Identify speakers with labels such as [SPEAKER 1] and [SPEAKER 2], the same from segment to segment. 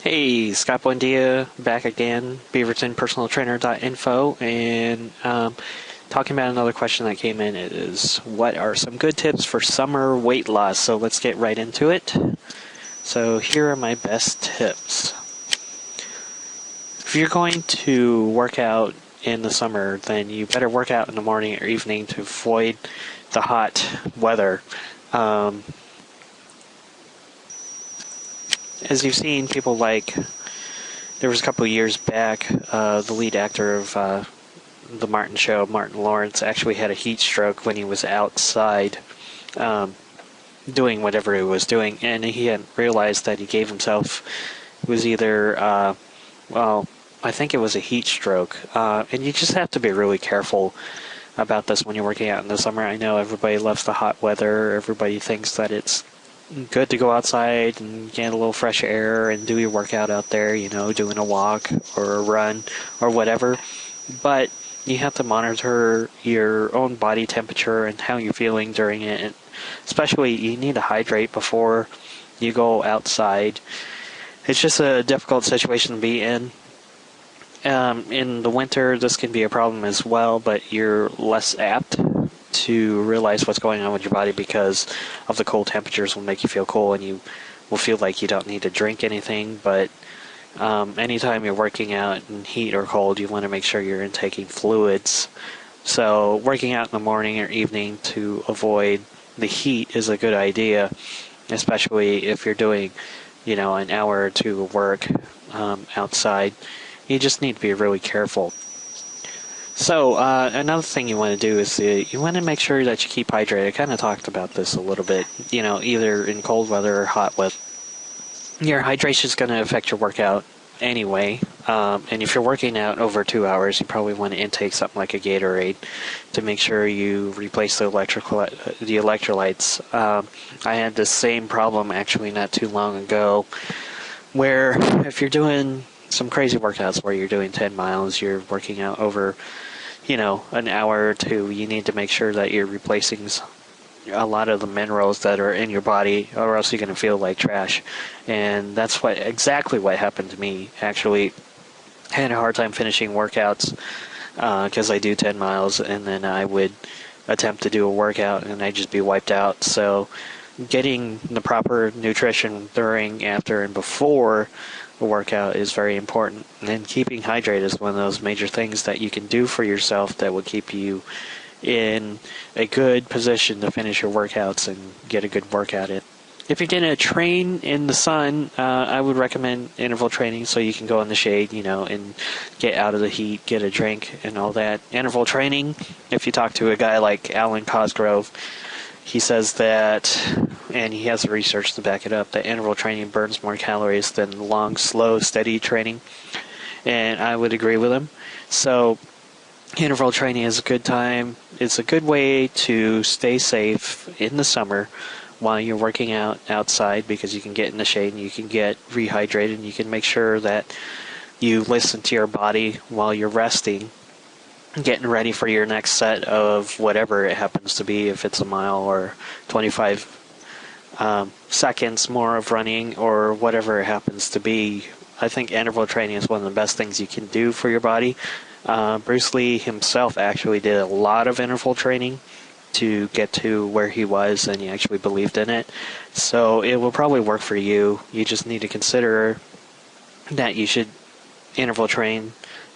[SPEAKER 1] Hey, Scott Buendia, back again, Beaverton Personal Trainer.info, and talking about another question that came in is, what are some good tips for summer weight loss? So let's get right into it. So here are my best tips. If you're going to work out in the summer, then you better work out in the morning or evening to avoid the hot weather. As you've seen, people like, there was a couple of years back, the lead actor of the Martin Show, Martin Lawrence, actually had a heat stroke when he was outside doing whatever he was doing, and he hadn't realized that he gave himself, it was either, I think it was a heat stroke, and you just have to be really careful about this when you're working out in the summer. I know everybody loves the hot weather, everybody thinks that it's good to go outside and get a little fresh air and do your workout out there, doing a walk or a run or whatever. But you have to monitor your own body temperature and how you're feeling during it. And especially, you need to hydrate before you go outside. It's just a difficult situation to be in. In the winter, this can be a problem as well, but you're less apt to realize what's going on with your body because of the cold temperatures will make you feel cold and you will feel like you don't need to drink anything. But anytime you're working out in heat or cold, you want to make sure you're intaking fluids. So working out in the morning or evening to avoid the heat is a good idea, especially if you're doing, an hour or two of work outside. You just need to be really careful. So another thing you want to do is you want to make sure that you keep hydrated. I kind of talked about this a little bit, either in cold weather or hot weather. Your hydration is going to affect your workout anyway. And if you're working out over 2 hours, you probably want to intake something like a Gatorade to make sure you replace the electrolytes. I had the same problem actually not too long ago, where if you're doing some crazy workouts where you're doing 10 miles, you're working out over, an hour or two, you need to make sure that you're replacing a lot of the minerals that are in your body, or else you're going to feel like trash. And that's exactly what happened to me, actually. I had a hard time finishing workouts because I do 10 miles, and then I would attempt to do a workout, and I'd just be wiped out. So getting the proper nutrition during, after, and before a workout is very important. And then keeping hydrated is one of those major things that you can do for yourself that will keep you in a good position to finish your workouts and get a good workout in. If you're going to train in the sun, I would recommend interval training so you can go in the shade, and get out of the heat, get a drink and all that. Interval training, if you talk to a guy like Alan Cosgrove, he says that, and he has the research to back it up, that interval training burns more calories than long, slow, steady training. And I would agree with him. So interval training is a good time. It's a good way to stay safe in the summer while you're working out outside, because you can get in the shade and you can get rehydrated and you can make sure that you listen to your body while you're resting, getting ready for your next set of whatever it happens to be, if it's a mile or 25 seconds more of running or whatever it happens to be. I think interval training is one of the best things you can do for your body. Bruce Lee himself actually did a lot of interval training to get to where he was, and he actually believed in it. So it will probably work for you. You just need to consider that you should interval train,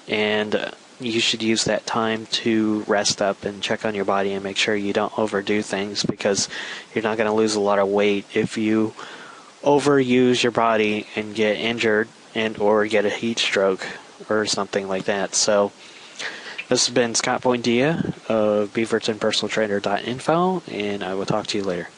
[SPEAKER 1] and you should use that time to rest up and check on your body and make sure you don't overdo things, because you're not going to lose a lot of weight if you overuse your body and get injured and or get a heat stroke or something like that. So this has been Scott Buendia of Beaverton Personal Trainer.info, and I will talk to you later.